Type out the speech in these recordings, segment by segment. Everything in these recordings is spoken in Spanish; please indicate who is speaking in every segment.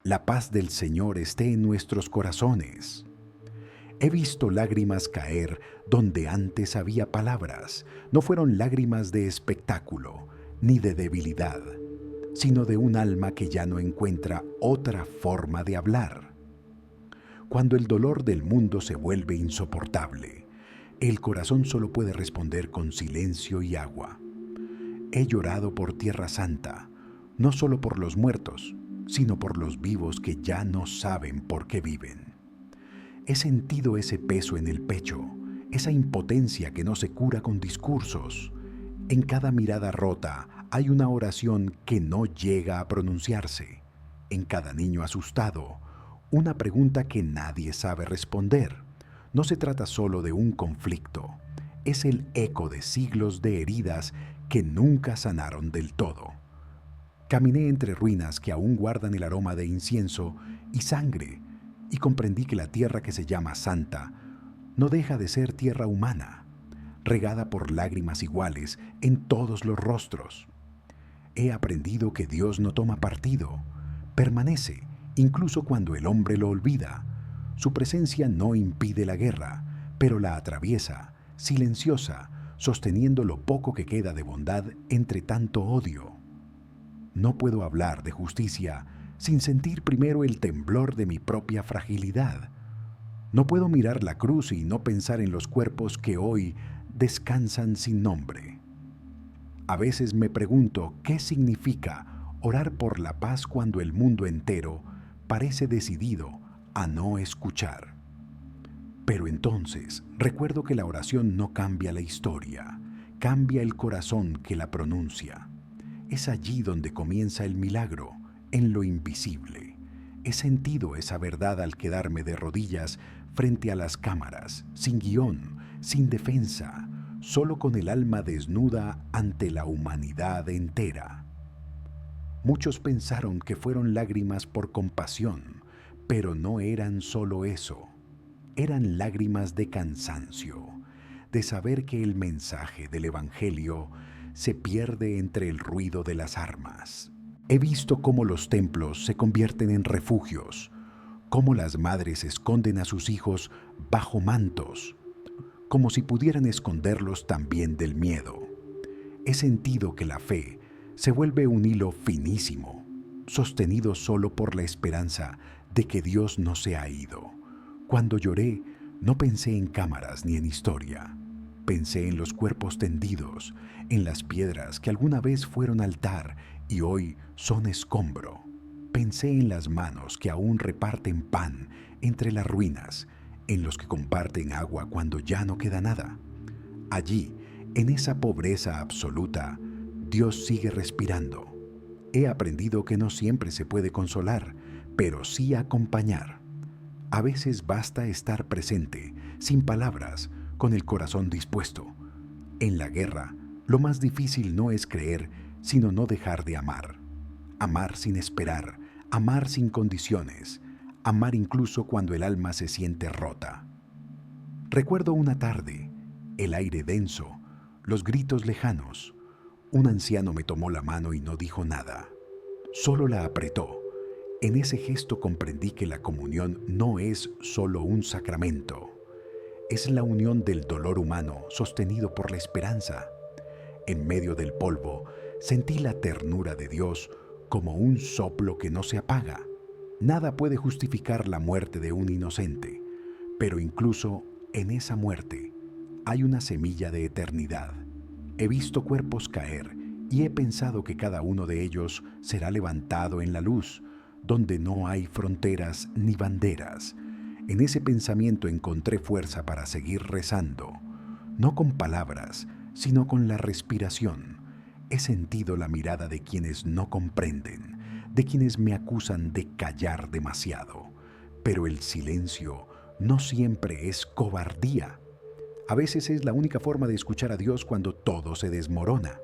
Speaker 1: La paz del Señor esté en nuestros corazones. He visto lágrimas caer donde antes había palabras. No fueron lágrimas de espectáculo, ni de debilidad, sino de un alma que ya no encuentra otra forma de hablar. Cuando el dolor del mundo se vuelve insoportable, el corazón solo puede responder con silencio y agua. He llorado por Tierra Santa, no solo por los muertos, sino por los vivos que ya no saben por qué viven. He sentido ese peso en el pecho, esa impotencia que no se cura con discursos. En cada mirada rota hay una oración que no llega a pronunciarse. En cada niño asustado, una pregunta que nadie sabe responder. No se trata solo de un conflicto, es el eco de siglos de heridas que nunca sanaron del todo. Caminé entre ruinas que aún guardan el aroma de incienso y sangre, y comprendí que la tierra que se llama Santa no deja de ser tierra humana, regada por lágrimas iguales en todos los rostros. He aprendido que Dios no toma partido, permanece incluso cuando el hombre lo olvida. Su presencia no impide la guerra, pero la atraviesa, silenciosa, sosteniendo lo poco que queda de bondad entre tanto odio. No puedo hablar de justicia sin sentir primero el temblor de mi propia fragilidad. No puedo mirar la cruz y no pensar en los cuerpos que hoy descansan sin nombre. A veces me pregunto qué significa orar por la paz cuando el mundo entero parece decidido a no escuchar. Pero entonces recuerdo que la oración no cambia la historia, cambia el corazón que la pronuncia. Es allí donde comienza el milagro, en lo invisible. He sentido esa verdad al quedarme de rodillas frente a las cámaras, sin guión, sin defensa, solo con el alma desnuda ante la humanidad entera. Muchos pensaron que fueron lágrimas por compasión, pero no eran solo eso. Eran lágrimas de cansancio, de saber que el mensaje del Evangelio se pierde entre el ruido de las armas. He visto cómo los templos se convierten en refugios, cómo las madres esconden a sus hijos bajo mantos, como si pudieran esconderlos también del miedo. He sentido que la fe se vuelve un hilo finísimo, sostenido solo por la esperanza de que Dios no se ha ido. Cuando lloré, no pensé en cámaras ni en historia. Pensé en los cuerpos tendidos, en las piedras que alguna vez fueron altar y hoy son escombro. Pensé en las manos que aún reparten pan entre las ruinas, en los que comparten agua cuando ya no queda nada. Allí, en esa pobreza absoluta, Dios sigue respirando. He aprendido que no siempre se puede consolar, pero sí acompañar. A veces basta estar presente, sin palabras, con el corazón dispuesto. En la guerra, lo más difícil no es creer, sino no dejar de amar. Amar sin esperar, amar sin condiciones, amar incluso cuando el alma se siente rota. Recuerdo una tarde, el aire denso, los gritos lejanos. Un anciano me tomó la mano y no dijo nada. Solo la apretó. En ese gesto comprendí que la comunión no es solo un sacramento. Es la unión del dolor humano sostenido por la esperanza. En medio del polvo, sentí la ternura de Dios como un soplo que no se apaga. Nada puede justificar la muerte de un inocente, pero incluso en esa muerte hay una semilla de eternidad. He visto cuerpos caer y he pensado que cada uno de ellos será levantado en la luz, donde no hay fronteras ni banderas. En ese pensamiento encontré fuerza para seguir rezando, no con palabras, sino con la respiración. He sentido la mirada de quienes no comprenden, de quienes me acusan de callar demasiado. Pero el silencio no siempre es cobardía. A veces es la única forma de escuchar a Dios cuando todo se desmorona.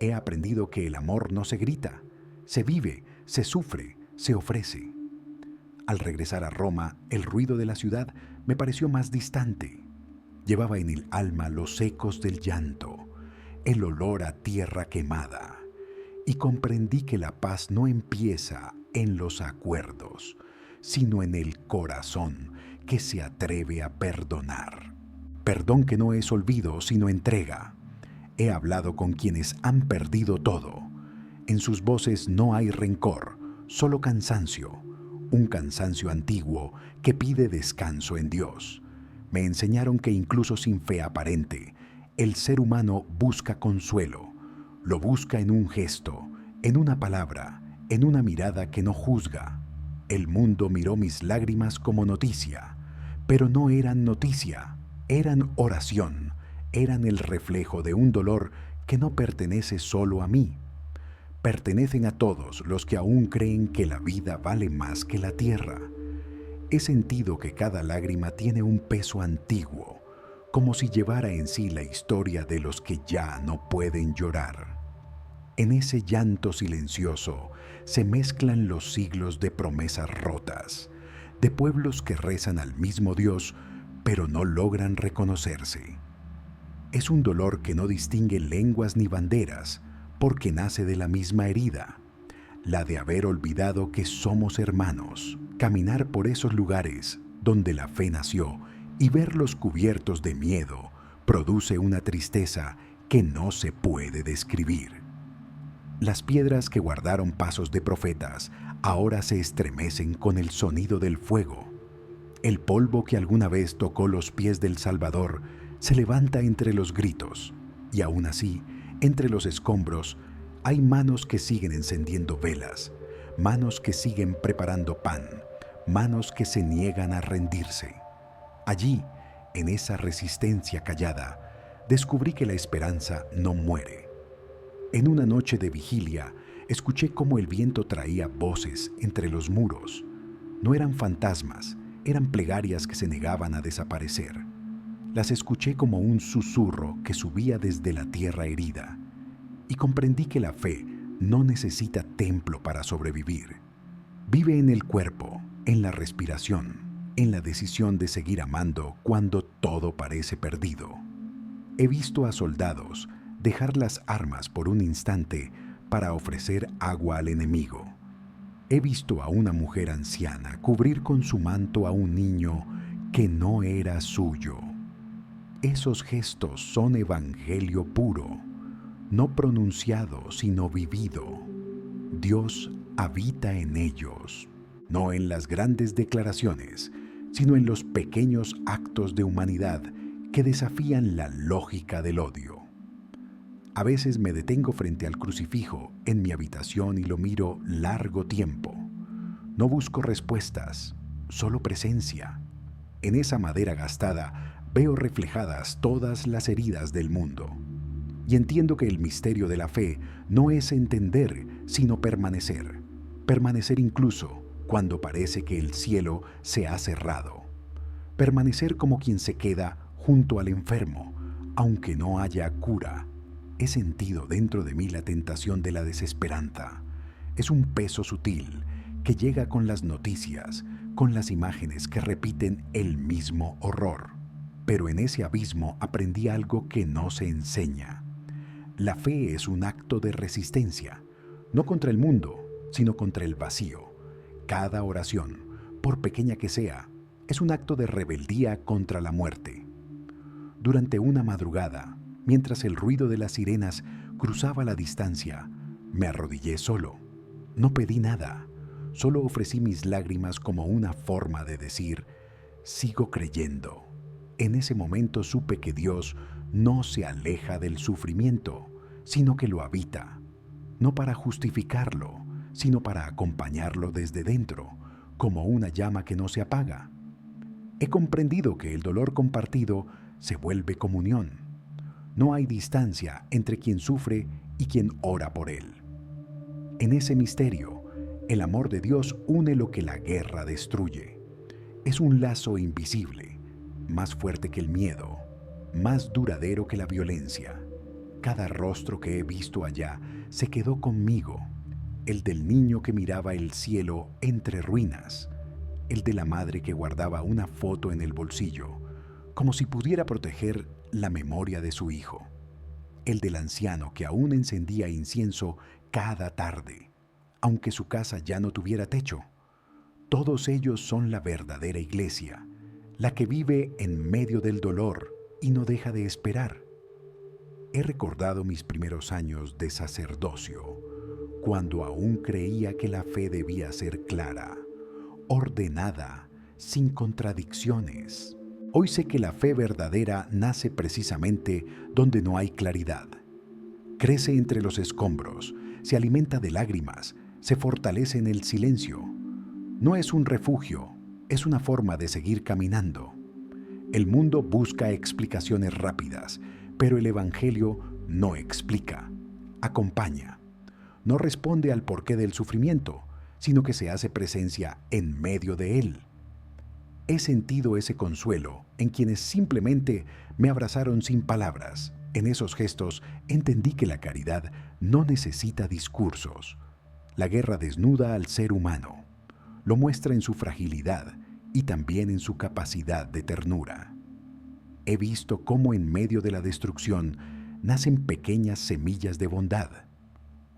Speaker 1: He aprendido que el amor no se grita, se vive, se sufre, se ofrece. Al regresar a Roma, el ruido de la ciudad me pareció más distante. Llevaba en el alma los ecos del llanto, el olor a tierra quemada, y comprendí que la paz no empieza en los acuerdos, sino en el corazón que se atreve a perdonar. Perdón que no es olvido, sino entrega. He hablado con quienes han perdido todo. En sus voces no hay rencor, solo cansancio, un cansancio antiguo que pide descanso en Dios. Me enseñaron que incluso sin fe aparente, el ser humano busca consuelo. Lo busca en un gesto, en una palabra, en una mirada que no juzga. El mundo miró mis lágrimas como noticia, pero no eran noticia, eran oración, eran el reflejo de un dolor que no pertenece solo a mí. Pertenecen a todos los que aún creen que la vida vale más que la tierra. He sentido que cada lágrima tiene un peso antiguo, como si llevara en sí la historia de los que ya no pueden llorar. En ese llanto silencioso se mezclan los siglos de promesas rotas, de pueblos que rezan al mismo Dios, pero no logran reconocerse. Es un dolor que no distingue lenguas ni banderas, porque nace de la misma herida, la de haber olvidado que somos hermanos, caminar por esos lugares donde la fe nació y verlos cubiertos de miedo produce una tristeza que no se puede describir. Las piedras que guardaron pasos de profetas ahora se estremecen con el sonido del fuego. El polvo que alguna vez tocó los pies del Salvador se levanta entre los gritos, y aún así, entre los escombros, hay manos que siguen encendiendo velas, manos que siguen preparando pan, manos que se niegan a rendirse. Allí, en esa resistencia callada, descubrí que la esperanza no muere. En una noche de vigilia, escuché cómo el viento traía voces entre los muros. No eran fantasmas, eran plegarias que se negaban a desaparecer. Las escuché como un susurro que subía desde la tierra herida, y comprendí que la fe no necesita templo para sobrevivir. Vive en el cuerpo, en la respiración, en la decisión de seguir amando cuando todo parece perdido. He visto a soldados dejar las armas por un instante para ofrecer agua al enemigo. He visto a una mujer anciana cubrir con su manto a un niño que no era suyo. Esos gestos son evangelio puro, no pronunciado sino vivido. Dios habita en ellos, no en las grandes declaraciones, sino en los pequeños actos de humanidad que desafían la lógica del odio. A veces me detengo frente al crucifijo en mi habitación y lo miro largo tiempo. No busco respuestas, solo presencia. En esa madera gastada veo reflejadas todas las heridas del mundo. Y entiendo que el misterio de la fe no es entender, sino permanecer. Permanecer incluso cuando parece que el cielo se ha cerrado. Permanecer como quien se queda junto al enfermo, aunque no haya cura. He sentido dentro de mí la tentación de la desesperanza. Es un peso sutil que llega con las noticias, con las imágenes que repiten el mismo horror. Pero en ese abismo aprendí algo que no se enseña. La fe es un acto de resistencia, no contra el mundo, sino contra el vacío. Cada oración, por pequeña que sea, es un acto de rebeldía contra la muerte. Durante una madrugada, mientras el ruido de las sirenas cruzaba la distancia, me arrodillé solo. No pedí nada, solo ofrecí mis lágrimas como una forma de decir, sigo creyendo. En ese momento supe que Dios no se aleja del sufrimiento, sino que lo habita, no para justificarlo, sino para acompañarlo desde dentro, como una llama que no se apaga. He comprendido que el dolor compartido se vuelve comunión. No hay distancia entre quien sufre y quien ora por él. En ese misterio, el amor de Dios une lo que la guerra destruye. Es un lazo invisible, más fuerte que el miedo, más duradero que la violencia. Cada rostro que he visto allá se quedó conmigo, el del niño que miraba el cielo entre ruinas, el de la madre que guardaba una foto en el bolsillo, como si pudiera proteger la memoria de su hijo, el del anciano que aún encendía incienso cada tarde, aunque su casa ya no tuviera techo. Todos ellos son la verdadera iglesia, la que vive en medio del dolor y no deja de esperar. He recordado mis primeros años de sacerdocio, cuando aún creía que la fe debía ser clara, ordenada, sin contradicciones. Hoy sé que la fe verdadera nace precisamente donde no hay claridad. Crece entre los escombros, se alimenta de lágrimas, se fortalece en el silencio. No es un refugio, es una forma de seguir caminando. El mundo busca explicaciones rápidas, pero el Evangelio no explica, acompaña. No responde al porqué del sufrimiento, sino que se hace presencia en medio de él. He sentido ese consuelo en quienes simplemente me abrazaron sin palabras. En esos gestos entendí que la caridad no necesita discursos. La guerra desnuda al ser humano. Lo muestra en su fragilidad y también en su capacidad de ternura. He visto cómo en medio de la destrucción nacen pequeñas semillas de bondad.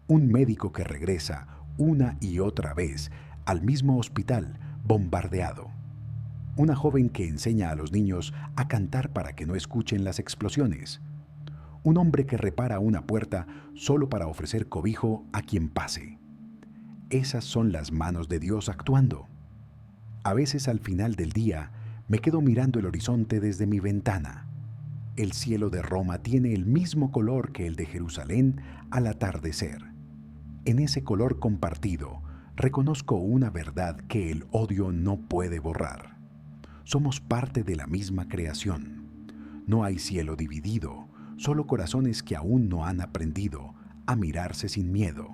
Speaker 1: Un médico que regresa una y otra vez al mismo hospital bombardeado. Una joven que enseña a los niños a cantar para que no escuchen las explosiones. Un hombre que repara una puerta solo para ofrecer cobijo a quien pase. Esas son las manos de Dios actuando. A veces al final del día me quedo mirando el horizonte desde mi ventana. El cielo de Roma tiene el mismo color que el de Jerusalén al atardecer. En ese color compartido reconozco una verdad que el odio no puede borrar. Somos parte de la misma creación. No hay cielo dividido, solo corazones que aún no han aprendido a mirarse sin miedo.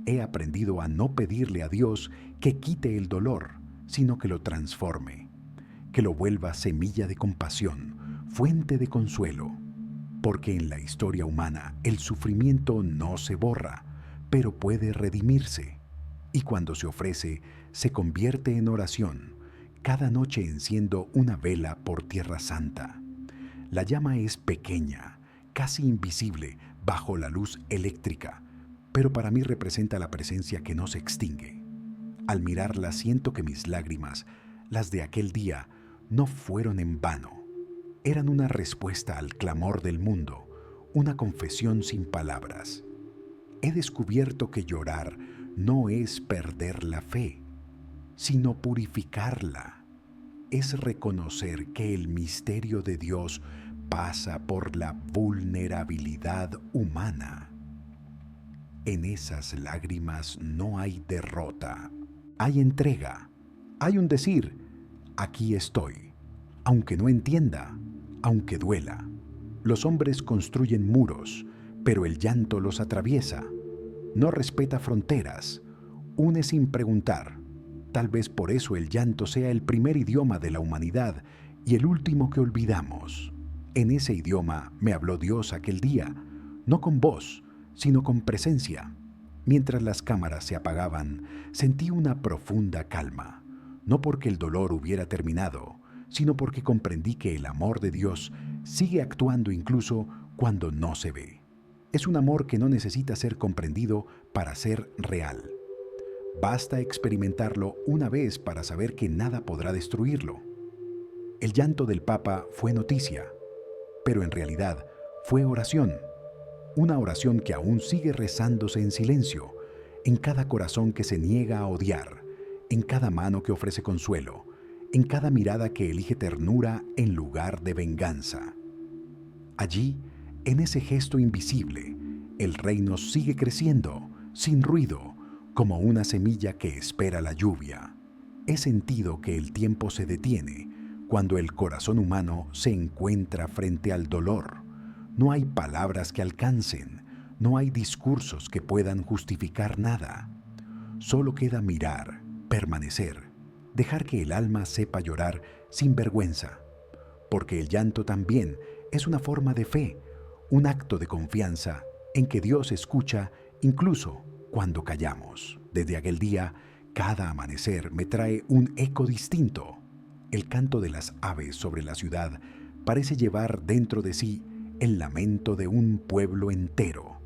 Speaker 1: He aprendido a no pedirle a Dios que quite el dolor, sino que lo transforme, que lo vuelva semilla de compasión, fuente de consuelo. Porque en la historia humana el sufrimiento no se borra, pero puede redimirse. Y cuando se ofrece, se convierte en oración. Cada noche enciendo una vela por Tierra Santa. La llama es pequeña, casi invisible bajo la luz eléctrica, pero para mí representa la presencia que no se extingue. Al mirarla siento que mis lágrimas, las de aquel día, no fueron en vano. Eran una respuesta al clamor del mundo, una confesión sin palabras. He descubierto que llorar no es perder la fe, sino purificarla. Es reconocer que el misterio de Dios pasa por la vulnerabilidad humana. En esas lágrimas no hay derrota, hay entrega, hay un decir, aquí estoy, aunque no entienda, aunque duela. Los hombres construyen muros, pero el llanto los atraviesa. No respeta fronteras, une sin preguntar. Tal vez por eso el llanto sea el primer idioma de la humanidad y el último que olvidamos. En ese idioma me habló Dios aquel día, no con voz, sino con presencia. Mientras las cámaras se apagaban, sentí una profunda calma, no porque el dolor hubiera terminado, sino porque comprendí que el amor de Dios sigue actuando incluso cuando no se ve. Es un amor que no necesita ser comprendido para ser real. Basta experimentarlo una vez para saber que nada podrá destruirlo. El llanto del Papa fue noticia, pero en realidad fue oración. Una oración que aún sigue rezándose en silencio, en cada corazón que se niega a odiar, en cada mano que ofrece consuelo, en cada mirada que elige ternura en lugar de venganza. Allí, en ese gesto invisible, el reino sigue creciendo, sin ruido, como una semilla que espera la lluvia. He sentido que el tiempo se detiene cuando el corazón humano se encuentra frente al dolor. No hay palabras que alcancen, no hay discursos que puedan justificar nada. Solo queda mirar, permanecer, dejar que el alma sepa llorar sin vergüenza, porque el llanto también es una forma de fe, un acto de confianza en que Dios escucha incluso cuando callamos. Desde aquel día, cada amanecer me trae un eco distinto. El canto de las aves sobre la ciudad parece llevar dentro de sí el lamento de un pueblo entero.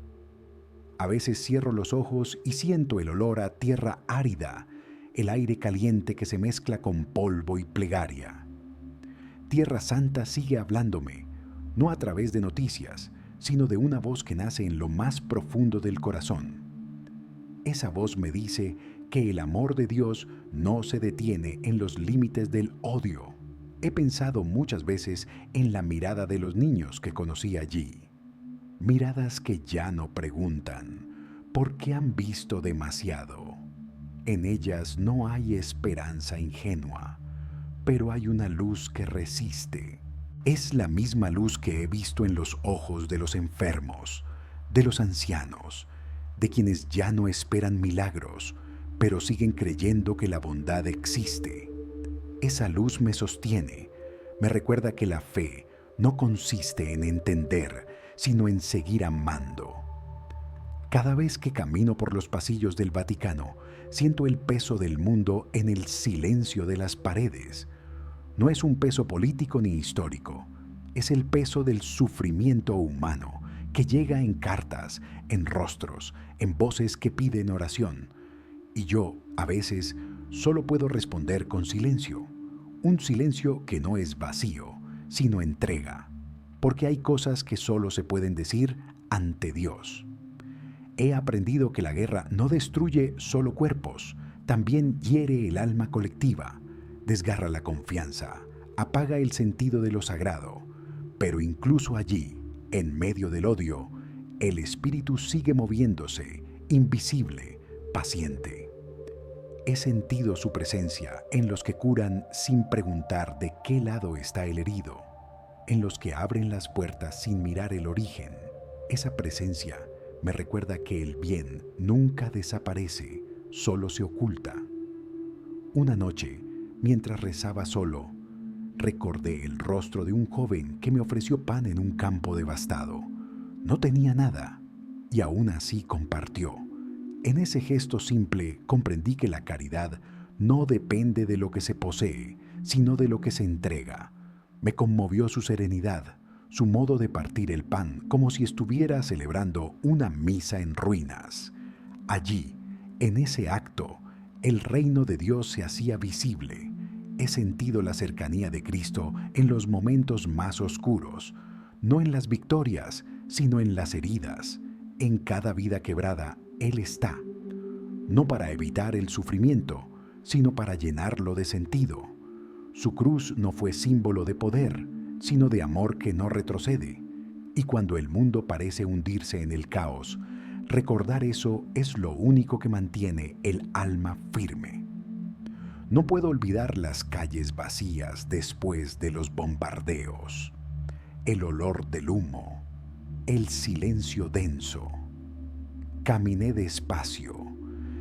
Speaker 1: A veces cierro los ojos y siento el olor a tierra árida, el aire caliente que se mezcla con polvo y plegaria. Tierra Santa sigue hablándome, no a través de noticias, sino de una voz que nace en lo más profundo del corazón. Esa voz me dice que el amor de Dios no se detiene en los límites del odio. He pensado muchas veces en la mirada de los niños que conocí allí. Miradas que ya no preguntan, porque han visto demasiado. En ellas no hay esperanza ingenua, pero hay una luz que resiste. Es la misma luz que he visto en los ojos de los enfermos, de los ancianos, de quienes ya no esperan milagros, pero siguen creyendo que la bondad existe. Esa luz me sostiene, me recuerda que la fe no consiste en entender, sino en seguir amando. Cada vez que camino por los pasillos del Vaticano, siento el peso del mundo en el silencio de las paredes. No es un peso político ni histórico, es el peso del sufrimiento humano que llega en cartas, en rostros, en voces que piden oración. Y yo, a veces, solo puedo responder con silencio. Un silencio que no es vacío, sino entrega. Porque hay cosas que solo se pueden decir ante Dios. He aprendido que la guerra no destruye solo cuerpos, también hiere el alma colectiva, desgarra la confianza, apaga el sentido de lo sagrado. Pero incluso allí, en medio del odio, el espíritu sigue moviéndose, invisible, paciente. He sentido su presencia en los que curan sin preguntar de qué lado está el herido, en los que abren las puertas sin mirar el origen. Esa presencia me recuerda que el bien nunca desaparece, solo se oculta. Una noche, mientras rezaba solo, recordé el rostro de un joven que me ofreció pan en un campo devastado. No tenía nada, y aún así compartió. En ese gesto simple comprendí que la caridad no depende de lo que se posee, sino de lo que se entrega. Me conmovió su serenidad, su modo de partir el pan como si estuviera celebrando una misa en ruinas. Allí, en ese acto, el reino de Dios se hacía visible. He sentido la cercanía de Cristo en los momentos más oscuros, no en las victorias, sino en las heridas. En cada vida quebrada, Él está, no para evitar el sufrimiento, sino para llenarlo de sentido. Su cruz no fue símbolo de poder, sino de amor que no retrocede. Y cuando el mundo parece hundirse en el caos, recordar eso es lo único que mantiene el alma firme. No puedo olvidar las calles vacías después de los bombardeos, el olor del humo, el silencio denso. Caminé despacio,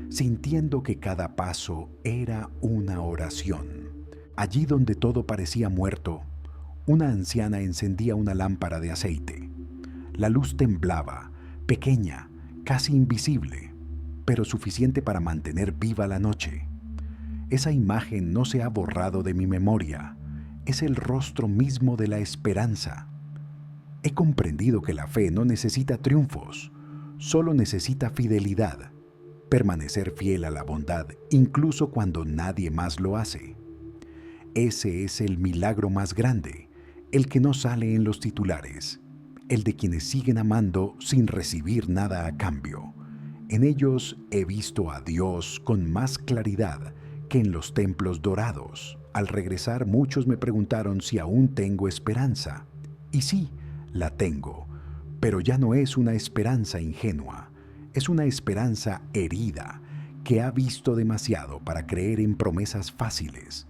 Speaker 1: sintiendo que cada paso era una oración. Allí donde todo parecía muerto, una anciana encendía una lámpara de aceite. La luz temblaba, pequeña, casi invisible, pero suficiente para mantener viva la noche. Esa imagen no se ha borrado de mi memoria. Es el rostro mismo de la esperanza. He comprendido que la fe no necesita triunfos, solo necesita fidelidad. Permanecer fiel a la bondad, incluso cuando nadie más lo hace. Ese es el milagro más grande, el que no sale en los titulares, el de quienes siguen amando sin recibir nada a cambio. En ellos he visto a Dios con más claridad que en los templos dorados. Al regresar, muchos me preguntaron si aún tengo esperanza. Y sí, la tengo, pero ya no es una esperanza ingenua, es una esperanza herida que ha visto demasiado para creer en promesas fáciles.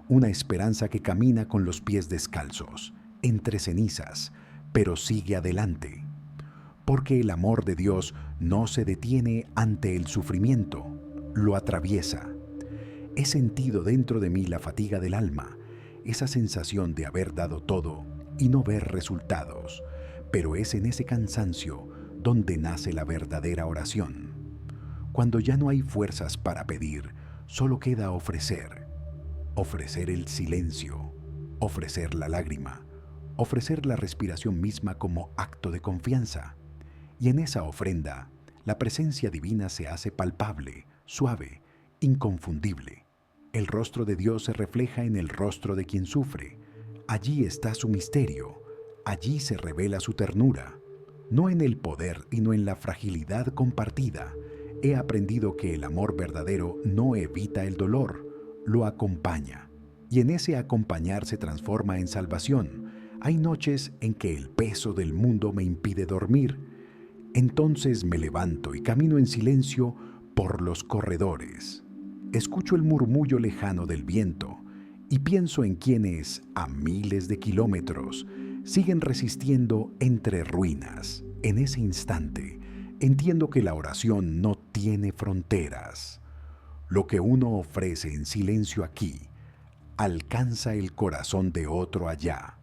Speaker 1: Una esperanza que camina con los pies descalzos, entre cenizas, pero sigue adelante. Porque el amor de Dios no se detiene ante el sufrimiento, lo atraviesa. He sentido dentro de mí la fatiga del alma, esa sensación de haber dado todo y no ver resultados, pero es en ese cansancio donde nace la verdadera oración. Cuando ya no hay fuerzas para pedir, solo queda ofrecer. Ofrecer el silencio, ofrecer la lágrima, ofrecer la respiración misma como acto de confianza. Y en esa ofrenda, La presencia divina se hace palpable, suave, inconfundible. El rostro de Dios se refleja en el rostro de quien sufre. Allí está su misterio, allí se revela su ternura. No en el poder, sino en la fragilidad compartida. He aprendido que el amor verdadero no evita el dolor, lo acompaña. Y en ese acompañar se transforma en salvación. Hay noches en que el peso del mundo me impide dormir. Entonces me levanto y camino en silencio por los corredores. Escucho el murmullo lejano del viento y pienso en quienes, a miles de kilómetros, siguen resistiendo entre ruinas. En ese instante, entiendo que la oración no tiene fronteras. Lo que uno ofrece en silencio aquí, alcanza el corazón de otro allá.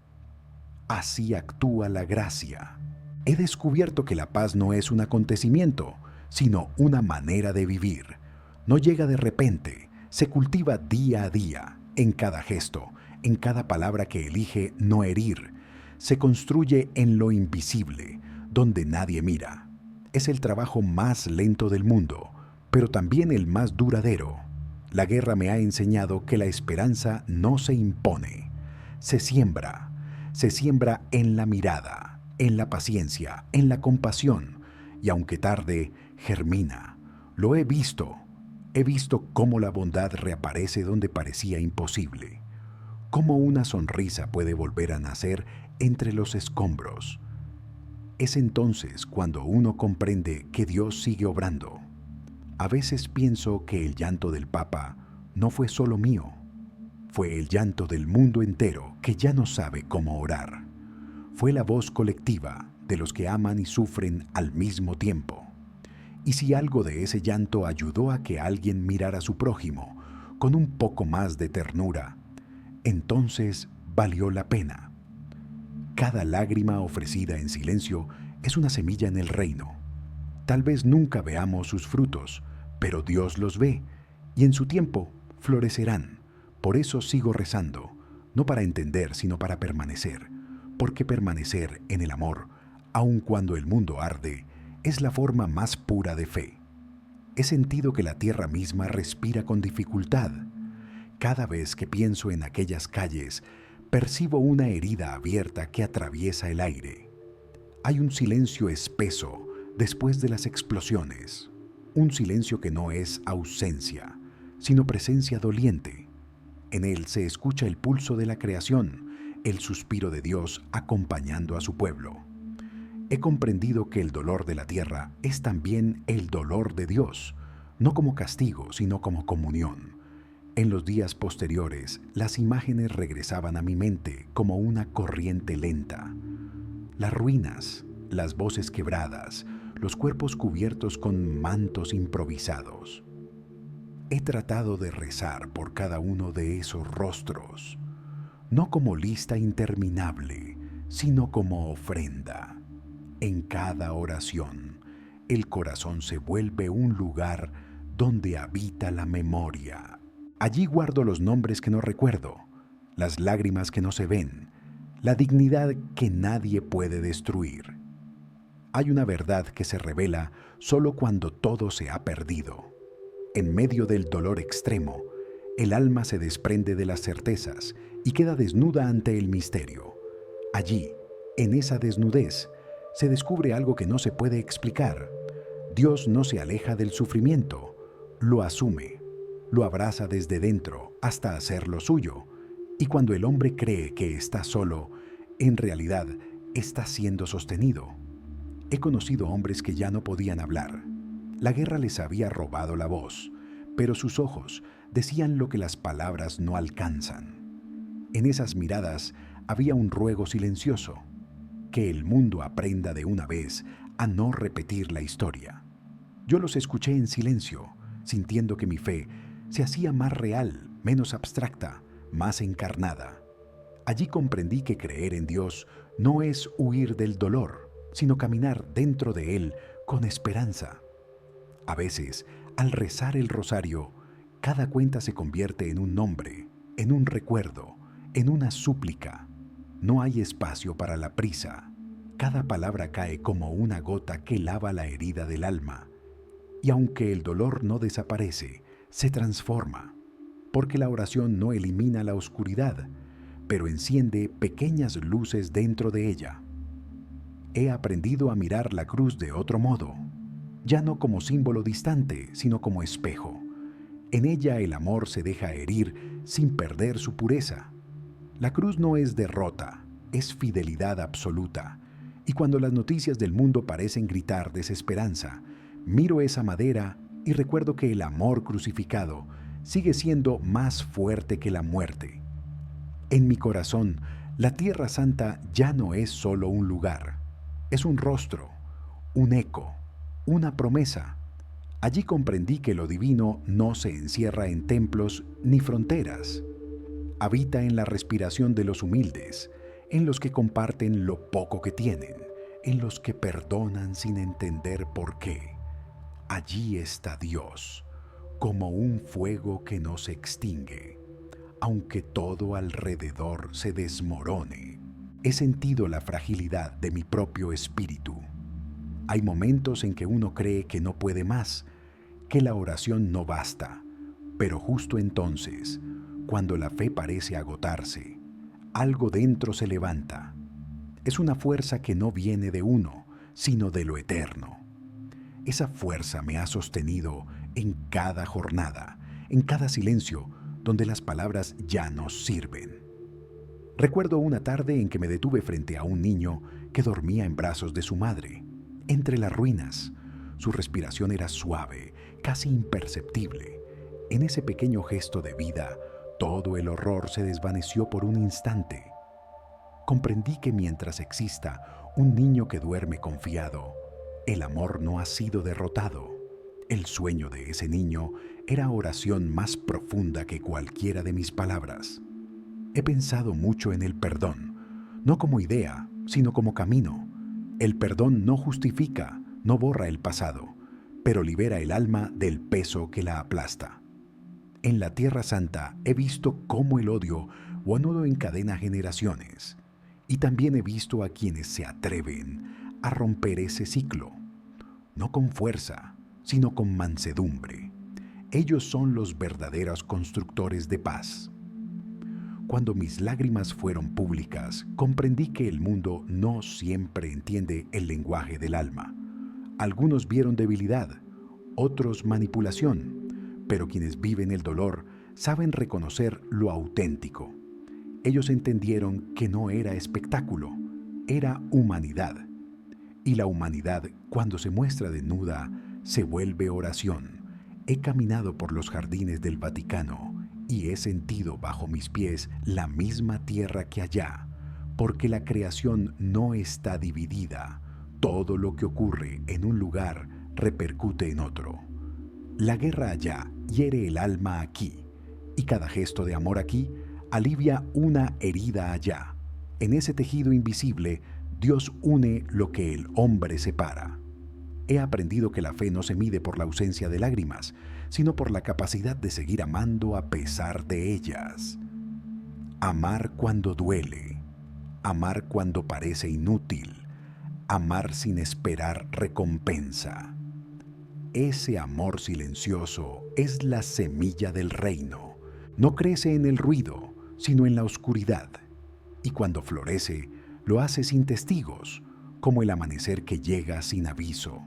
Speaker 1: Así actúa la gracia. He descubierto que la paz no es un acontecimiento, sino una manera de vivir. No llega de repente, se cultiva día a día, en cada gesto, en cada palabra que elige no herir. Se construye en lo invisible, donde nadie mira. Es el trabajo más lento del mundo, pero también el más duradero. La guerra me ha enseñado que la esperanza no se impone, se siembra en la mirada, en la paciencia, en la compasión, y aunque tarde, germina. Lo he visto cómo la bondad reaparece donde parecía imposible, cómo una sonrisa puede volver a nacer entre los escombros. Es entonces cuando uno comprende que Dios sigue obrando. A veces pienso que el llanto del Papa no fue solo mío, fue el llanto del mundo entero que ya no sabe cómo orar. Fue la voz colectiva de los que aman y sufren al mismo tiempo. Y si algo de ese llanto ayudó a que alguien mirara a su prójimo con un poco más de ternura, entonces valió la pena. Cada lágrima ofrecida en silencio es una semilla en el reino. Tal vez nunca veamos sus frutos, pero Dios los ve y en su tiempo florecerán. Por eso sigo rezando, no para entender, sino para permanecer, porque permanecer en el amor, aun cuando el mundo arde, es la forma más pura de fe. He sentido que la tierra misma respira con dificultad. Cada vez que pienso en aquellas calles, percibo una herida abierta que atraviesa el aire. Hay un silencio espeso después de las explosiones, un silencio que no es ausencia, sino presencia doliente. En él se escucha el pulso de la creación, el suspiro de Dios acompañando a su pueblo. He comprendido que el dolor de la tierra es también el dolor de Dios, no como castigo, sino como comunión. En los días posteriores, las imágenes regresaban a mi mente como una corriente lenta. Las ruinas, las voces quebradas, los cuerpos cubiertos con mantos improvisados. He tratado de rezar por cada uno de esos rostros, no como lista interminable, sino como ofrenda. En cada oración, el corazón se vuelve un lugar donde habita la memoria. Allí guardo los nombres que no recuerdo, las lágrimas que no se ven, la dignidad que nadie puede destruir. Hay una verdad que se revela solo cuando todo se ha perdido. En medio del dolor extremo, el alma se desprende de las certezas y queda desnuda ante el misterio. Allí, en esa desnudez, se descubre algo que no se puede explicar. Dios no se aleja del sufrimiento, lo asume, lo abraza desde dentro hasta hacerlo suyo. Y cuando el hombre cree que está solo, en realidad está siendo sostenido. He conocido hombres que ya no podían hablar. La guerra les había robado la voz, pero sus ojos decían lo que las palabras no alcanzan. En esas miradas había un ruego silencioso, que el mundo aprenda de una vez a no repetir la historia. Yo los escuché en silencio, sintiendo que mi fe se hacía más real, menos abstracta, más encarnada. Allí comprendí que creer en Dios no es huir del dolor, sino caminar dentro de él con esperanza. A veces, al rezar el rosario, cada cuenta se convierte en un nombre, en un recuerdo, en una súplica. No hay espacio para la prisa. Cada palabra cae como una gota que lava la herida del alma Y aunque el dolor no desaparece, se transforma, porque la oración no elimina la oscuridad, pero enciende pequeñas luces dentro de ella. He aprendido a mirar la cruz de otro modo, ya no como símbolo distante, sino como espejo. En ella el amor se deja herir sin perder su pureza. La cruz no es derrota, es fidelidad absoluta. Y cuando las noticias del mundo parecen gritar desesperanza, miro esa madera y recuerdo que el amor crucificado sigue siendo más fuerte que la muerte. En mi corazón, la Tierra Santa ya no es solo un lugar, es un rostro, un eco, una promesa. Allí comprendí que lo divino no se encierra en templos ni fronteras. Habita en la respiración de los humildes, en los que comparten lo poco que tienen, en los que perdonan sin entender por qué. Allí está Dios, como un fuego que no se extingue, aunque todo alrededor se desmorone. He sentido la fragilidad de mi propio espíritu. Hay momentos en que uno cree que no puede más, que la oración no basta, pero justo entonces, cuando la fe parece agotarse, algo dentro se levanta. Es una fuerza que no viene de uno, sino de lo eterno. Esa fuerza me ha sostenido en cada jornada, en cada silencio, donde las palabras ya no sirven. Recuerdo una tarde en que me detuve frente a un niño que dormía en brazos de su madre, entre las ruinas. Su respiración era suave, casi imperceptible. En ese pequeño gesto de vida, todo el horror se desvaneció por un instante. Comprendí que mientras exista un niño que duerme confiado, el amor no ha sido derrotado. El sueño de ese niño era oración más profunda que cualquiera de mis palabras. He pensado mucho en el perdón, no como idea, sino como camino. El perdón no justifica, no borra el pasado, pero libera el alma del peso que la aplasta. En la Tierra Santa he visto cómo el odio guanudo encadena generaciones, y también he visto a quienes se atreven a romper ese ciclo, no con fuerza, sino con mansedumbre. Ellos son los verdaderos constructores de paz. Cuando mis lágrimas fueron públicas, comprendí que el mundo no siempre entiende el lenguaje del alma. Algunos vieron debilidad, otros manipulación, pero quienes viven el dolor saben reconocer lo auténtico. Ellos entendieron que no era espectáculo, era humanidad. Y la humanidad, cuando se muestra desnuda, se vuelve oración. He caminado por los jardines del Vaticano y he sentido bajo mis pies la misma tierra que allá, porque la creación no está dividida. Todo lo que ocurre en un lugar repercute en otro. La guerra allá hiere el alma aquí, y cada gesto de amor aquí alivia una herida allá. En ese tejido invisible, Dios une lo que el hombre separa. He aprendido que la fe no se mide por la ausencia de lágrimas, sino por la capacidad de seguir amando a pesar de ellas. Amar cuando duele, amar cuando parece inútil, amar sin esperar recompensa. Ese amor silencioso es la semilla del reino. No crece en el ruido, sino en la oscuridad. Y cuando florece, lo hace sin testigos, como el amanecer que llega sin aviso.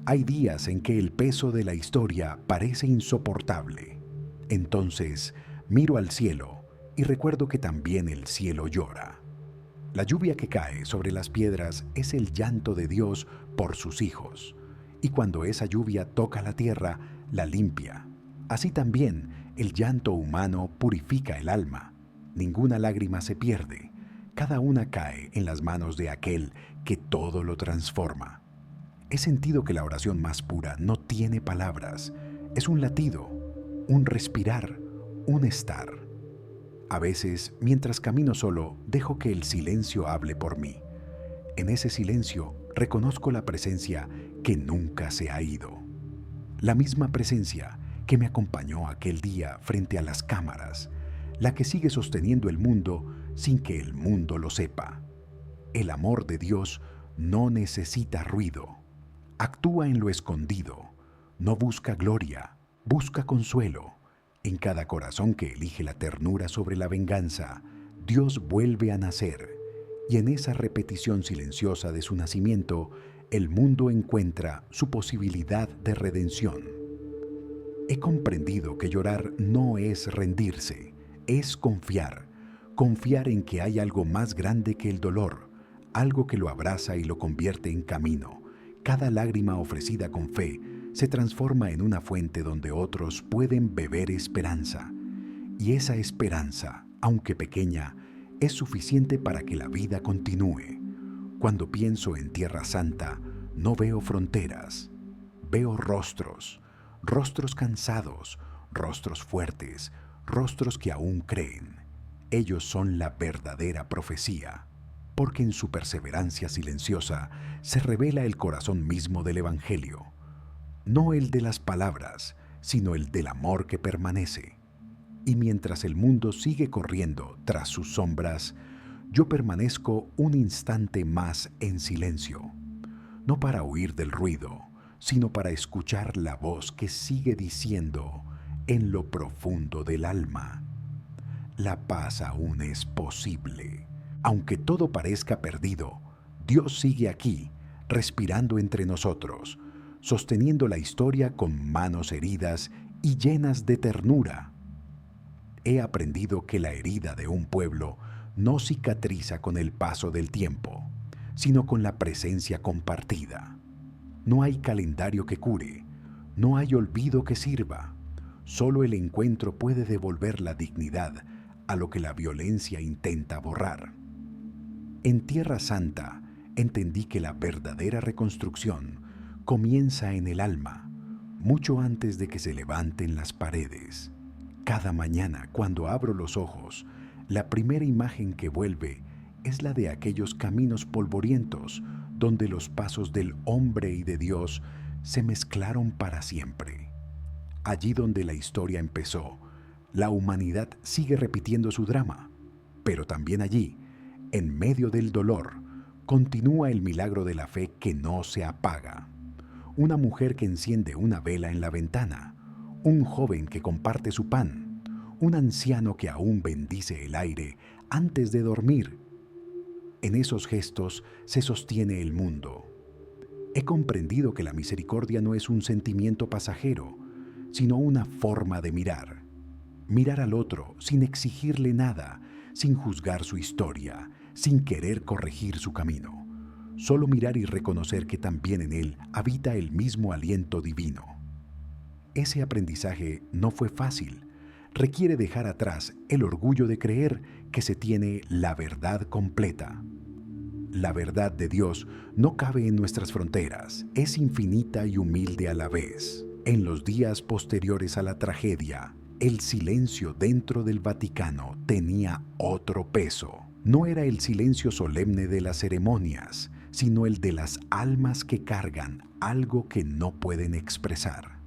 Speaker 1: Hay días en que el peso de la historia parece insoportable. Entonces, miro al cielo y recuerdo que también el cielo llora. La lluvia que cae sobre las piedras es el llanto de Dios por sus hijos. Y cuando esa lluvia toca la tierra, la limpia. Así también, el llanto humano purifica el alma. Ninguna lágrima se pierde. Cada una cae en las manos de aquel que todo lo transforma. He sentido que la oración más pura no tiene palabras. Es un latido, un respirar, un estar. A veces, mientras camino solo, dejo que el silencio hable por mí. En ese silencio, reconozco la presencia que nunca se ha ido. La misma presencia que me acompañó aquel día frente a las cámaras, la que sigue sosteniendo el mundo sin que el mundo lo sepa. El amor de Dios no necesita ruido. Actúa en lo escondido, No busca gloria, busca consuelo. En cada corazón que elige la ternura sobre la venganza, Dios vuelve a nacer, y en esa repetición silenciosa de su nacimiento, el mundo encuentra su posibilidad de redención. He comprendido que llorar no es rendirse, es confiar, confiar en que hay algo más grande que el dolor, algo que lo abraza y lo convierte en camino. Cada lágrima ofrecida con fe se transforma en una fuente donde otros pueden beber esperanza. Y esa esperanza, aunque pequeña, es suficiente para que la vida continúe. Cuando pienso en Tierra Santa, no veo fronteras, veo rostros, rostros cansados, rostros fuertes, rostros que aún creen. Ellos son la verdadera profecía, porque en su perseverancia silenciosa se revela el corazón mismo del Evangelio. No el de las palabras, sino el del amor que permanece. Y mientras el mundo sigue corriendo tras sus sombras, yo permanezco un instante más en silencio, no para huir del ruido, sino para escuchar la voz que sigue diciendo en lo profundo del alma: la paz aún es posible. Aunque todo parezca perdido, Dios sigue aquí, respirando entre nosotros, sosteniendo la historia con manos heridas y llenas de ternura. He aprendido que la herida de un pueblo no cicatriza con el paso del tiempo, sino con la presencia compartida. No hay calendario que cure, no hay olvido que sirva. Solo el encuentro puede devolver la dignidad a lo que la violencia intenta borrar. En Tierra Santa entendí que la verdadera reconstrucción comienza en el alma, mucho antes de que se levanten las paredes. Cada mañana, cuando abro los ojos, la primera imagen que vuelve es la de aquellos caminos polvorientos donde los pasos del hombre y de Dios se mezclaron para siempre. Allí donde la historia empezó, la humanidad sigue repitiendo su drama, pero también allí, en medio del dolor, continúa el milagro de la fe que no se apaga. Una mujer que enciende una vela en la ventana, un joven que comparte su pan, un anciano que aún bendice el aire antes de dormir. En esos gestos se sostiene el mundo. He comprendido que la misericordia no es un sentimiento pasajero, sino una forma de mirar. Mirar al otro sin exigirle nada, sin juzgar su historia, sin querer corregir su camino. Solo mirar y reconocer que también en él habita el mismo aliento divino. Ese aprendizaje no fue fácil. Requiere dejar atrás el orgullo de creer que se tiene la verdad completa. La verdad de Dios no cabe en nuestras fronteras, es infinita y humilde a la vez. En los días posteriores a la tragedia, el silencio dentro del Vaticano tenía otro peso. No era el silencio solemne de las ceremonias, sino el de las almas que cargan algo que no pueden expresar.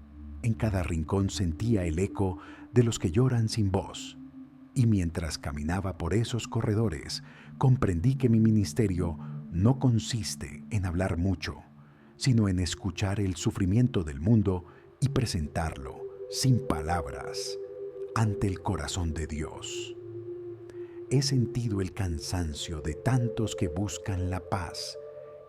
Speaker 1: En cada rincón sentía el eco de los que lloran sin voz. Y mientras caminaba por esos corredores, comprendí que mi ministerio no consiste en hablar mucho, sino en escuchar el sufrimiento del mundo y presentarlo, sin palabras, ante el corazón de Dios. He sentido el cansancio de tantos que buscan la paz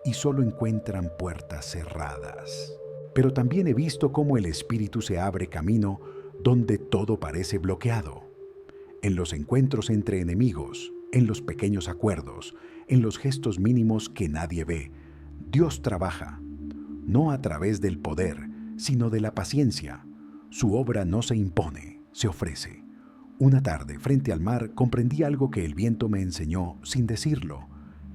Speaker 1: y solo encuentran puertas cerradas. Pero también he visto cómo el Espíritu se abre camino donde todo parece bloqueado. En los encuentros entre enemigos, en los pequeños acuerdos, en los gestos mínimos que nadie ve, Dios trabaja, no a través del poder, sino de la paciencia. Su obra no se impone, se ofrece. Una tarde, frente al mar, comprendí algo que el viento me enseñó sin decirlo.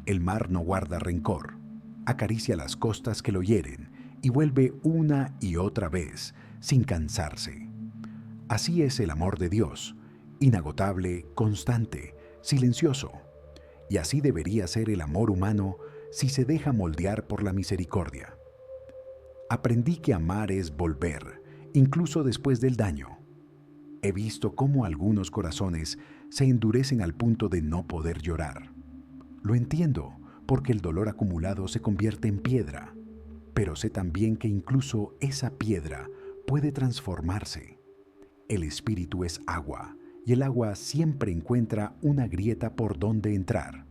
Speaker 1: El mar no guarda rencor, acaricia las costas que lo hieren y vuelve una y otra vez, sin cansarse. Así es el amor de Dios, inagotable, constante, silencioso. Y así debería ser el amor humano si se deja moldear por la misericordia. Aprendí que amar es volver, incluso después del daño. He visto cómo algunos corazones se endurecen al punto de no poder llorar. Lo entiendo, porque el dolor acumulado se convierte en piedra, pero sé también que incluso esa piedra puede transformarse. El espíritu es agua, y el agua siempre encuentra una grieta por donde entrar.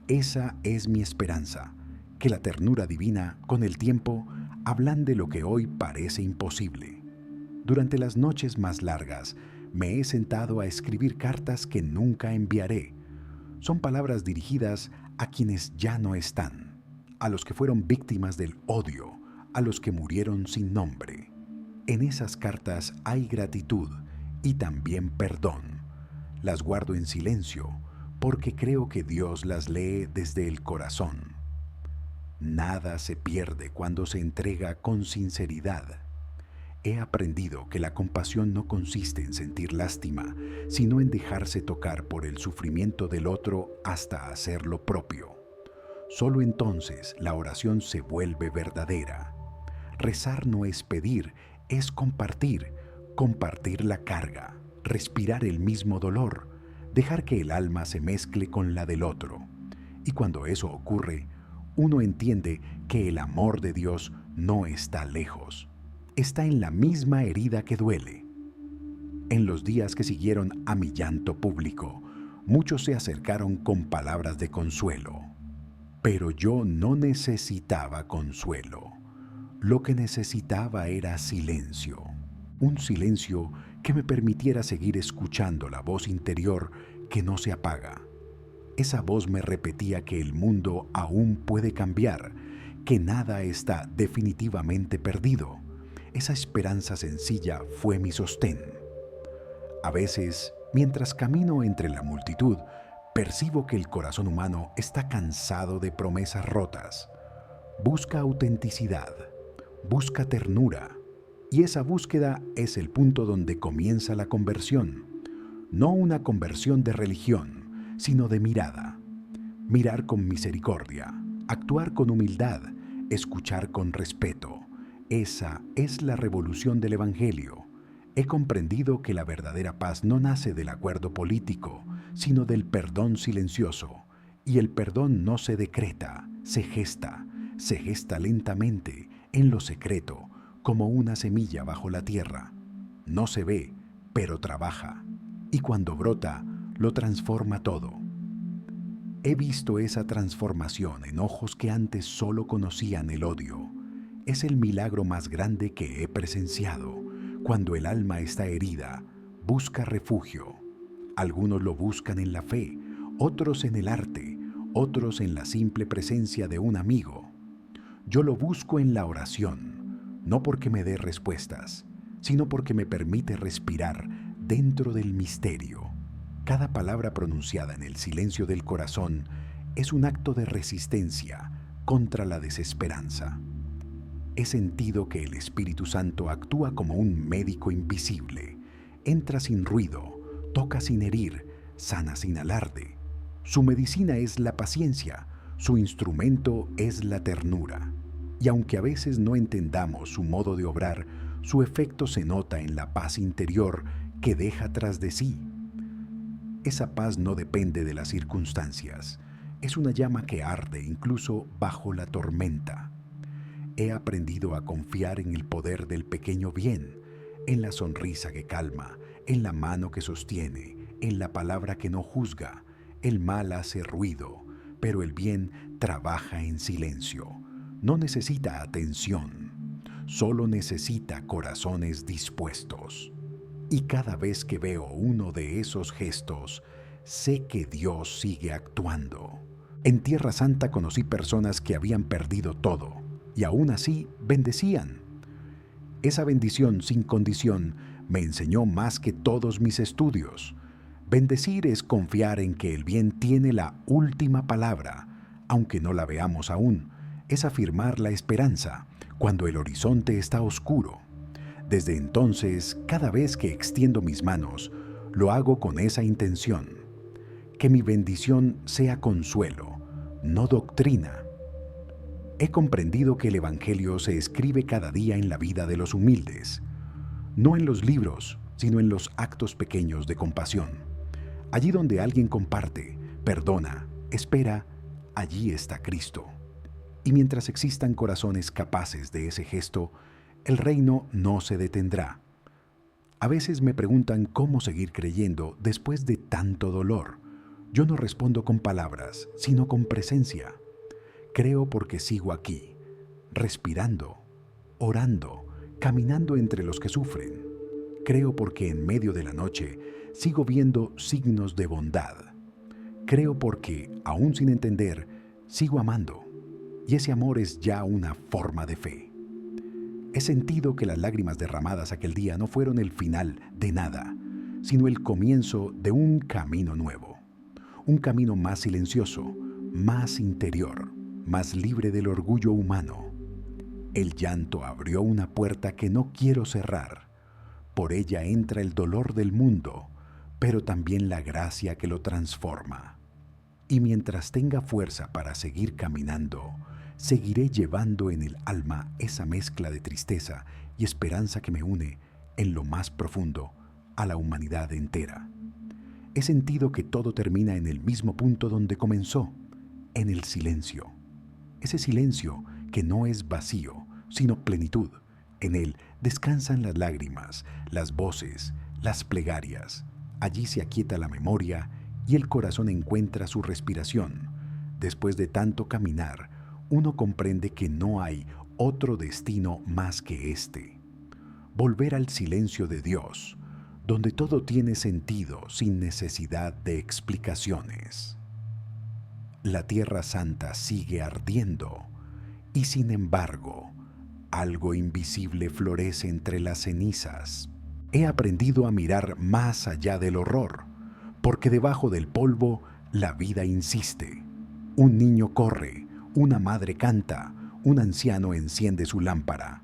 Speaker 1: Esa es mi esperanza, que la ternura divina, con el tiempo, ablande lo que hoy parece imposible. Durante las noches más largas, me he sentado a escribir cartas que nunca enviaré. Son palabras dirigidas a quienes ya no están, a los que fueron víctimas del odio, a los que murieron sin nombre. En esas cartas hay gratitud y también perdón. Las guardo en silencio porque creo que Dios las lee desde el corazón. Nada se pierde cuando se entrega con sinceridad. He aprendido que la compasión no consiste en sentir lástima, sino en dejarse tocar por el sufrimiento del otro hasta hacer lo propio. Solo entonces la oración se vuelve verdadera. Rezar no es pedir, es compartir la carga, respirar el mismo dolor, dejar que el alma se mezcle con la del otro. Y cuando eso ocurre, uno entiende que el amor de Dios no está lejos. Está en la misma herida que duele. En los días que siguieron a mi llanto público, muchos se acercaron con palabras de consuelo. Pero yo no necesitaba consuelo. Lo que necesitaba era silencio. Un silencio que me permitiera seguir escuchando la voz interior que no se apaga. Esa voz me repetía que el mundo aún puede cambiar, que nada está definitivamente perdido. Esa esperanza sencilla fue mi sostén. A veces, mientras camino entre la multitud, percibo que el corazón humano está cansado de promesas rotas. Busca autenticidad, busca ternura, y esa búsqueda es el punto donde comienza la conversión. No una conversión de religión, sino de mirada. Mirar con misericordia, actuar con humildad, escuchar con respeto. Esa es la revolución del Evangelio. He comprendido que la verdadera paz no nace del acuerdo político, sino del perdón silencioso. Y el perdón no se decreta, se gesta lentamente, en lo secreto, como una semilla bajo la tierra. No se ve, pero trabaja. Y cuando brota, lo transforma todo. He visto esa transformación en ojos que antes solo conocían el odio. Es el milagro más grande que he presenciado. Cuando el alma está herida, busca refugio. Algunos lo buscan en la fe, otros en el arte, otros en la simple presencia de un amigo. Yo lo busco en la oración, no porque me dé respuestas, sino porque me permite respirar dentro del misterio. Cada palabra pronunciada en el silencio del corazón es un acto de resistencia contra la desesperanza. He sentido que el Espíritu Santo actúa como un médico invisible. Entra sin ruido, toca sin herir, sana sin alarde. Su medicina es la paciencia, su instrumento es la ternura. Y aunque a veces no entendamos su modo de obrar, su efecto se nota en la paz interior que deja tras de sí. Esa paz no depende de las circunstancias. Es una llama que arde incluso bajo la tormenta. He aprendido a confiar en el poder del pequeño bien, en la sonrisa que calma, en la mano que sostiene, en la palabra que no juzga. El mal hace ruido, pero el bien trabaja en silencio. No necesita atención, solo necesita corazones dispuestos. Y cada vez que veo uno de esos gestos, sé que Dios sigue actuando. En Tierra Santa conocí personas que habían perdido todo, y aún así bendecían. Esa bendición sin condición me enseñó más que todos mis estudios. Bendecir es confiar en que el bien tiene la última palabra, aunque no la veamos aún. Es afirmar la esperanza cuando el horizonte está oscuro. Desde entonces, cada vez que extiendo mis manos, lo hago con esa intención. Que mi bendición sea consuelo, no doctrina. He comprendido que el Evangelio se escribe cada día en la vida de los humildes, no en los libros, sino en los actos pequeños de compasión. Allí donde alguien comparte, perdona, espera, allí está Cristo. Y mientras existan corazones capaces de ese gesto, El reino no se detendrá. A veces me preguntan cómo seguir creyendo después de tanto dolor. Yo no respondo con palabras, sino con presencia. Creo porque sigo aquí, respirando, orando, caminando entre los que sufren. Creo porque en medio de la noche sigo viendo signos de bondad. Creo porque, aún sin entender, sigo amando. Y ese amor es ya una forma de fe. He sentido que las lágrimas derramadas aquel día no fueron el final de nada, sino el comienzo de un camino nuevo. Un camino más silencioso, más interior, más libre del orgullo humano. El llanto abrió una puerta que no quiero cerrar. Por ella entra el dolor del mundo, pero también la gracia que lo transforma. Y mientras tenga fuerza para seguir caminando, seguiré llevando en el alma esa mezcla de tristeza y esperanza que me une en lo más profundo a la humanidad entera. He sentido que todo termina en el mismo punto donde comenzó, en el silencio. Ese silencio que no es vacío, sino plenitud. En él descansan las lágrimas, las voces, las plegarias. Allí se aquieta la memoria y el corazón encuentra su respiración. Después de tanto caminar, uno comprende que no hay otro destino más que este. Volver al silencio de Dios, donde todo tiene sentido sin necesidad de explicaciones. La Tierra Santa sigue ardiendo y sin embargo, algo invisible florece entre las cenizas. He aprendido a mirar más allá del horror, porque debajo del polvo la vida insiste. Un niño corre, una madre canta, un anciano enciende su lámpara.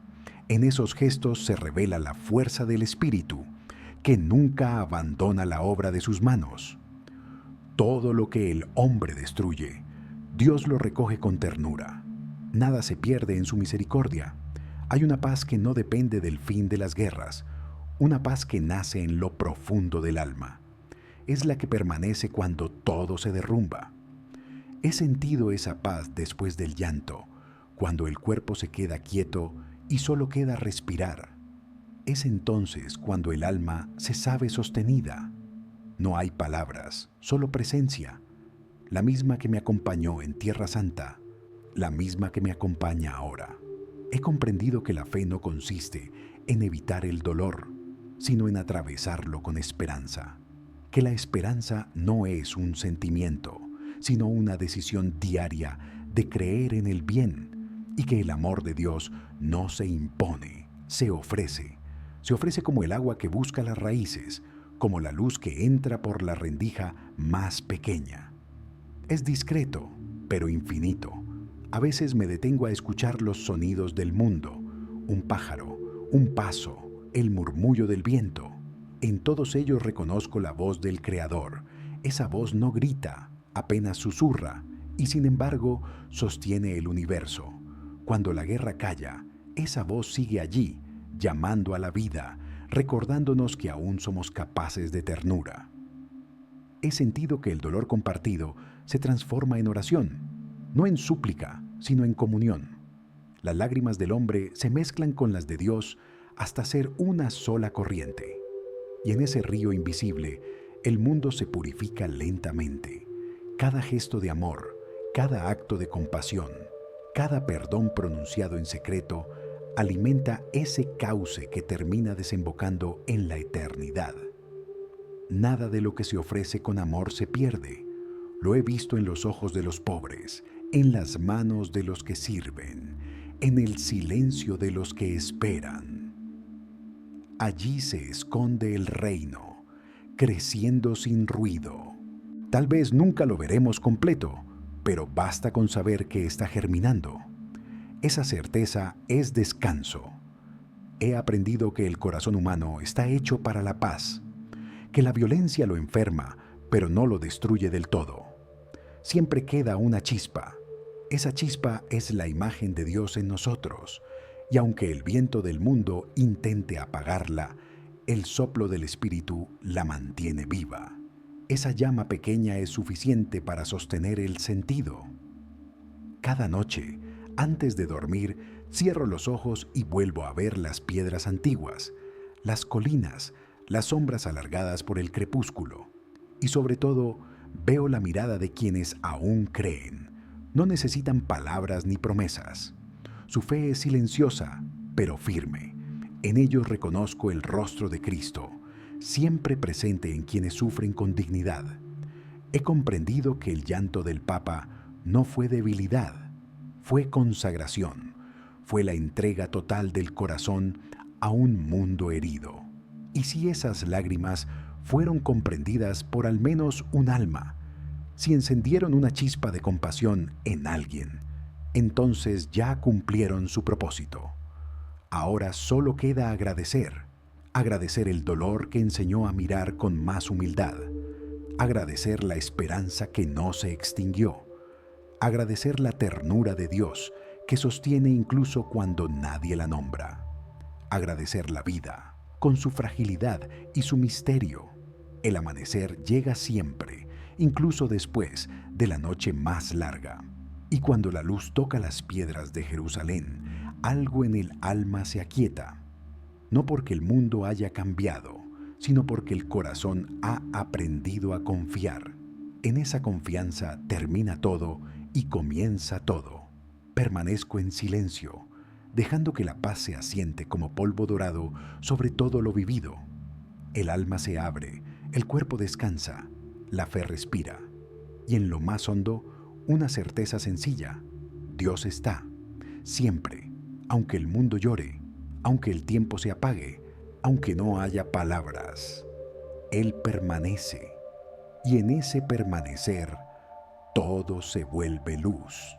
Speaker 1: En esos gestos se revela la fuerza del Espíritu, que nunca abandona la obra de sus manos. Todo lo que el hombre destruye, Dios lo recoge con ternura. Nada se pierde en su misericordia. Hay una paz que no depende del fin de las guerras, una paz que nace en lo profundo del alma. Es la que permanece cuando todo se derrumba. He sentido esa paz después del llanto, cuando el cuerpo se queda quieto y solo queda respirar. Es entonces cuando el alma se sabe sostenida. No hay palabras, solo presencia, la misma que me acompañó en Tierra Santa, la misma que me acompaña ahora. He comprendido que la fe no consiste en evitar el dolor, sino en atravesarlo con esperanza. Que la esperanza no es un sentimiento, sino una decisión diaria de creer en el bien, y que el amor de Dios no se impone, se ofrece. Se ofrece como el agua que busca las raíces, como la luz que entra por la rendija más pequeña. Es discreto, pero infinito. A veces me detengo a escuchar los sonidos del mundo, un pájaro, un paso, el murmullo del viento. En todos ellos reconozco la voz del Creador. Esa voz no grita, apenas susurra, y sin embargo sostiene el universo. Cuando la guerra calla, esa voz sigue allí, llamando a la vida, recordándonos que aún somos capaces de ternura. He sentido que el dolor compartido se transforma en oración, no en súplica, sino en comunión. Las lágrimas del hombre se mezclan con las de Dios hasta ser una sola corriente. Y en ese río invisible, el mundo se purifica lentamente. Cada gesto de amor, cada acto de compasión, cada perdón pronunciado en secreto, alimenta ese cauce que termina desembocando en la eternidad. Nada de lo que se ofrece con amor se pierde. Lo he visto en los ojos de los pobres, en las manos de los que sirven, en el silencio de los que esperan. Allí se esconde el reino, creciendo sin ruido. Tal vez nunca lo veremos completo, pero basta con saber que está germinando. Esa certeza es descanso. He aprendido que el corazón humano está hecho para la paz, que la violencia lo enferma, pero no lo destruye del todo. Siempre queda una chispa. Esa chispa es la imagen de Dios en nosotros, y aunque el viento del mundo intente apagarla, el soplo del Espíritu la mantiene viva. Esa llama pequeña es suficiente para sostener el sentido. Cada noche, Antes de dormir, cierro los ojos y vuelvo a ver las piedras antiguas, las colinas, las sombras alargadas por el crepúsculo. Y sobre todo, veo la mirada de quienes aún creen. No necesitan palabras ni promesas. Su fe es silenciosa, pero firme. En ellos reconozco el rostro de Cristo, siempre presente en quienes sufren con dignidad. He comprendido que el llanto del Papa no fue debilidad, fue consagración, fue la entrega total del corazón a un mundo herido. Y si esas lágrimas fueron comprendidas por al menos un alma, si encendieron una chispa de compasión en alguien, entonces ya cumplieron su propósito. Ahora solo queda agradecer el dolor que enseñó a mirar con más humildad, agradecer la esperanza que no se extinguió, agradecer la ternura de Dios que sostiene incluso cuando nadie la nombra, agradecer la vida con su fragilidad y su misterio. El amanecer llega siempre, incluso después de la noche más larga. Y cuando la luz toca las piedras de Jerusalén, algo en el alma se aquieta, no porque el mundo haya cambiado, sino porque el corazón ha aprendido a confiar. En esa confianza termina todo y comienza todo. Permanezco en silencio, dejando que la paz se asiente como polvo dorado sobre todo lo vivido. El alma se abre, el cuerpo descansa, la fe respira, y en lo más hondo, una certeza sencilla: Dios está, siempre, aunque el mundo llore, aunque el tiempo se apague, aunque no haya palabras. Él permanece, y en ese permanecer, todo se vuelve luz.